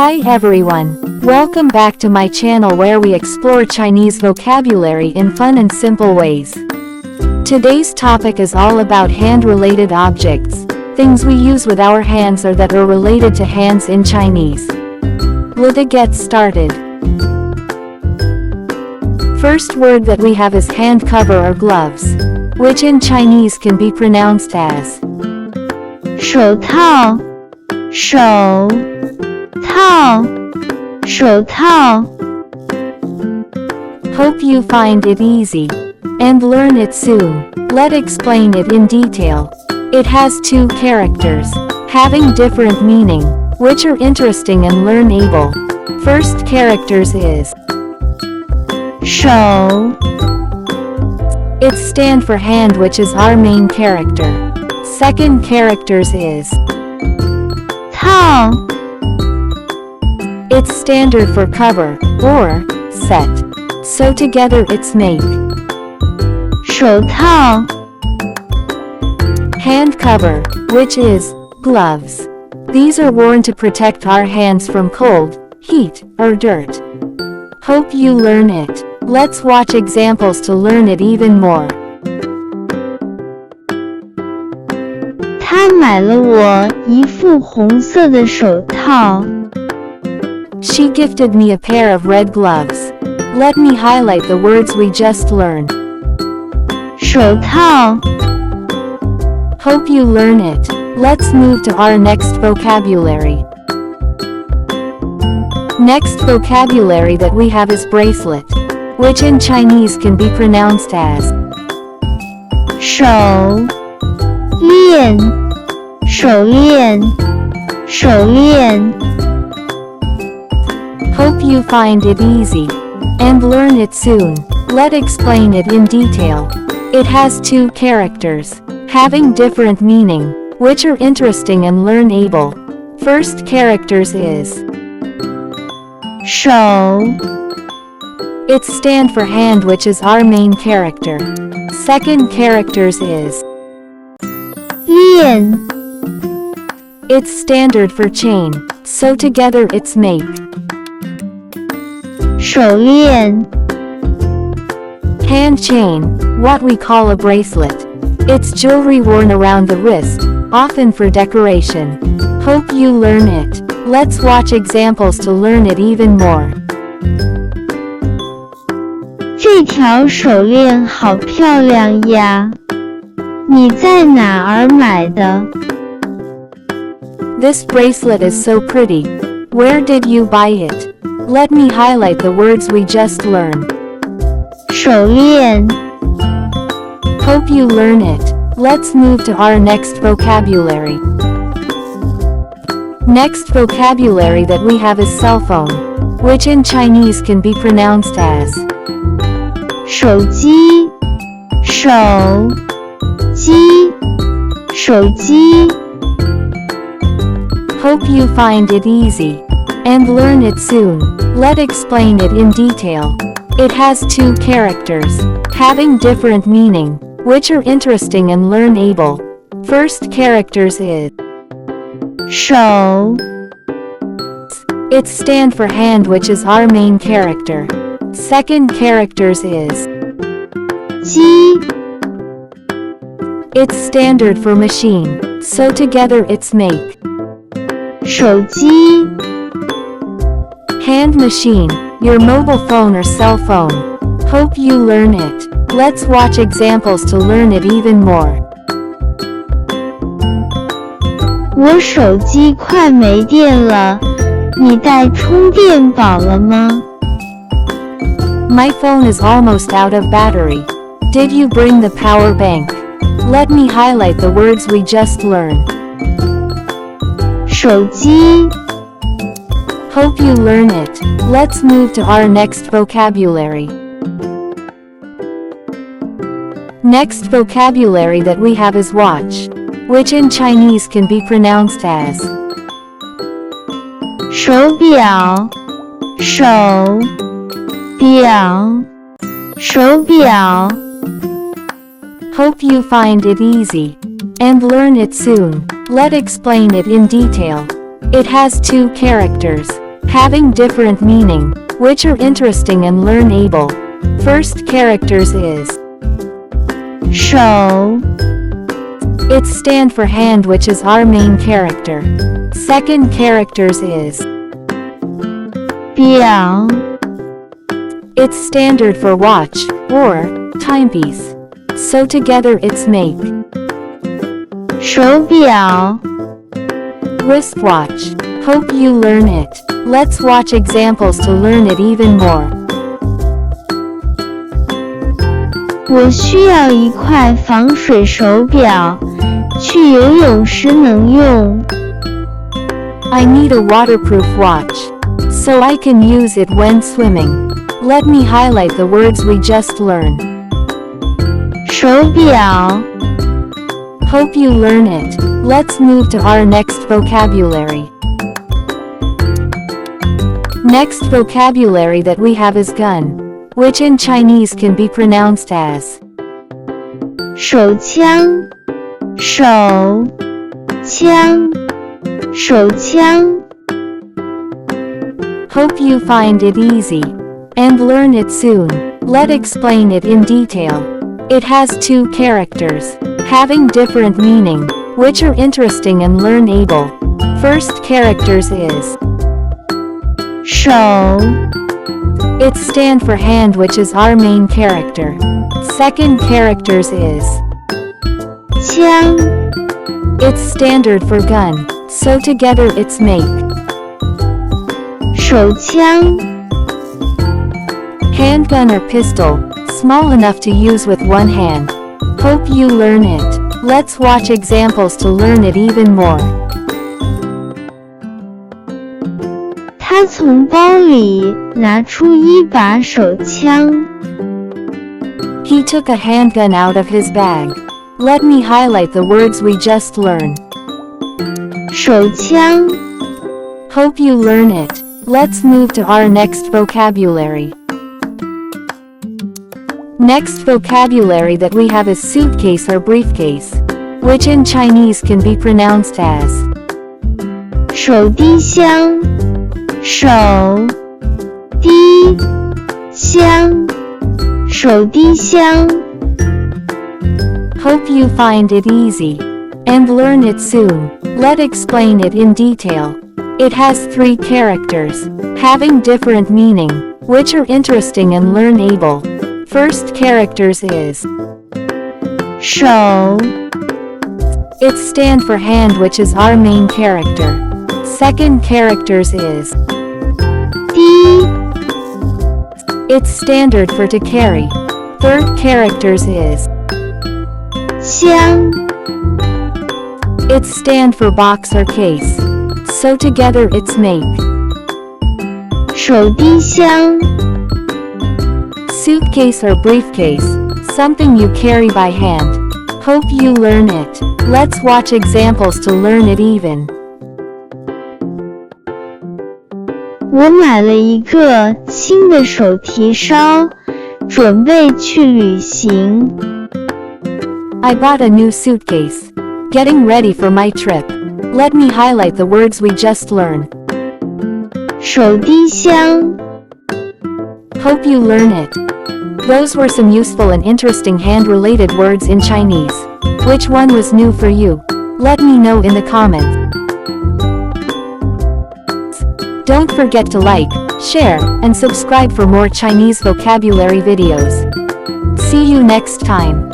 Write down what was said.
Hi everyone, welcome back to my channel where we explore Chinese vocabulary in fun and simple ways. Today's topic is all about hand-related objects, things we use with our hands or that are related to hands in Chinese. Let's get started. First word that we have is hand cover or gloves, which in Chinese can be pronounced as 手套手套手套 Hope you find it easy and learn it soon. Let's explain it in detail. It has two characters, having different meaning, which are interesting and learnable. First characters is 手 It stand for hand, which is our main character. Second characters is 套 It's standard for cover, or set. So together it's make. 手套 Hand cover, which is gloves. These are worn to protect our hands from cold, heat, or dirt. Hope you learn it. Let's watch examples to learn it even more. 他买了我一副红色的手套 She gifted me a pair of red gloves. Let me highlight the words we just learned. 手套 Hope you learn it. Let's move to our next vocabulary. Next vocabulary that we have is bracelet, which in Chinese can be pronounced as 手链手链手链 Hope you find it easy and learn it soon. Let's explain it in detail. It has two characters, having different meaning, which are interesting and learnable. First characters is 手 It stand for hand, which is our main character. Second characters is 链 It's standard for chain, so together it's make. 手链 Hand chain, what we call a bracelet. It's jewelry worn around the wrist, often for decoration. Hope you learn it. Let's watch examples to learn it even more. 这条手链好漂亮呀你在哪儿买的 This bracelet is so pretty. Where did you buy it? Let me highlight the words we just learned. 手链 Hope you learn it. Let's move to our next vocabulary. Next vocabulary that we have is cell phone, which in Chinese can be pronounced as 手机手机手机 Hope you find it easy and learn it soon. Let's explain it in detail. It has two characters, having different meaning, which are interesting and learnable. First characters is 手 It stand for hand, which is our main character. Second characters is 机 It's standard for machine, so together it's make. 手机 Hand machine, your mobile phone or cell phone. Hope you learn it. Let's watch examples to learn it even more. 我手机快没电了你带充电宝了吗 My phone is almost out of battery. Did you bring the power bank? Let me highlight the words we just learned. 手机 Hope you learn it. Let's move to our next vocabulary. Next vocabulary that we have is watch, which in Chinese can be pronounced as 手表手表手表 Hope you find it easy and learn it soon. Let's explain it in detail. It has two characters, having different meaning, which are interesting and learnable. First characters is 手 It stand for hand, which is our main character. Second characters is 表 It's standard for watch, or timepiece. So together it's make 手表 wristwatch. Hope you learn it. Let's watch examples to learn it even more. 我需要一块防水手表，去游泳时能用。 I need a waterproof watch, so I can use it when swimming. Let me highlight the words we just learned. 手表 Hope you learn it. Let's move to our next vocabulary. Next vocabulary that we have is gun, which in Chinese can be pronounced as 手枪手枪手枪 Hope you find it easy and learn it soon. Let's explain it in detail. It has two characters, having different meaning, which are interesting and learnable. First characters is 手 It stand for hand, which is our main character. Second characters is 枪 It's standard for gun, so together it's make 手枪 handgun or pistol, small enough to use with one hand. Hope you learn it. Let's watch examples to learn it even more. 他从包里拿出一把手枪。 He took a handgun out of his bag. Let me highlight the words we just learned. 手枪 Hope you learn it. Let's move to our next vocabulary. Next vocabulary that we have is suitcase or briefcase, which in Chinese can be pronounced as 手提箱手提箱手提箱 Hope you find it easy and learn it soon. Let's explain it in detail. It has three characters, having different meaning, which are interesting and learnable. First characters is 手 It stand for hand, which is our main character. Second characters is 提 It's standard for to carry. Third characters is 箱 It stand for box or case. So together it's make 手提箱 suitcase or briefcase, something you carry by hand. Hope you learn it. Let's watch examples to learn it even. 我买了一个新的手提勺，准备去旅行。 I bought a new suitcase. Getting ready for my trip. Let me highlight the words we just learned. 手提箱 Hope you learn it. Those were some useful and interesting hand-related words in Chinese. Which one was new for you? Let me know in the comments. Don't forget to like, share, and subscribe for more Chinese vocabulary videos. See you next time.